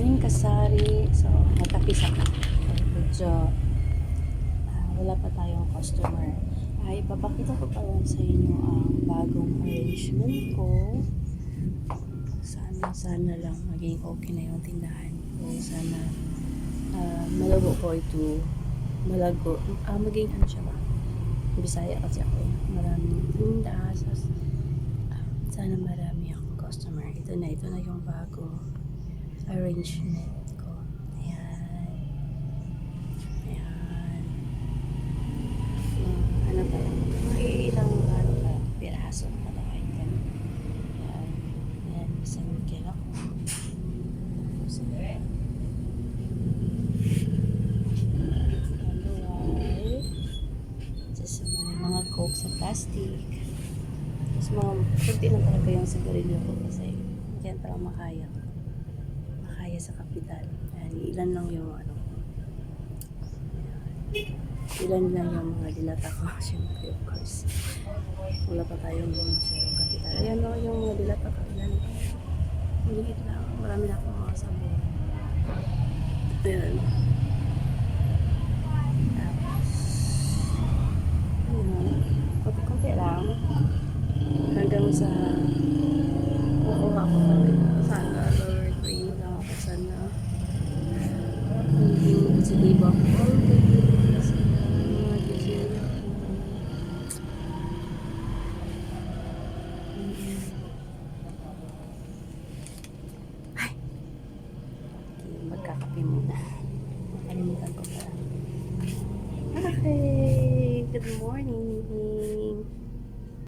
galing kasari. So, matapis ako. Medyo wala pa tayong customer. Ipapakita ko pa lang sa inyo ang bagong arrangement ko. Sana lang maging okay na yung tindahan ko. Sana malago ko ito. Maging ano siya ba? Bisaya kasi ako. Maraming tinda. Sana marami akong customer. Ito na yung bago arrangement ko. Ayan. Ayan. Ano pa yan? Mga ilang piraso na lang item. Ayan. Ayan. Isang kilo ko. Tapos, may mga coke sa plastic. Tapos kunti lang talaga yung sigarilyo ko kasi yan parang makaya sa kapital. Ayan, ilan lang yung ilan lang yung mga dilata ko. Siyempre, of course, wala pa tayong masyadong kapital. Ayan lang yung mga dilata ko. Ilan lang. Maliit lang. Marami na akong mga sabon. Ayan. Konti lang hanggang sa makuha ko talaga. Sana Lord, pray lang ako. Sana hindi magsiliba ako. Sana mag-isili ako. Ay, magkakape muna. Nakalimutan ko pa. Okay, good morning.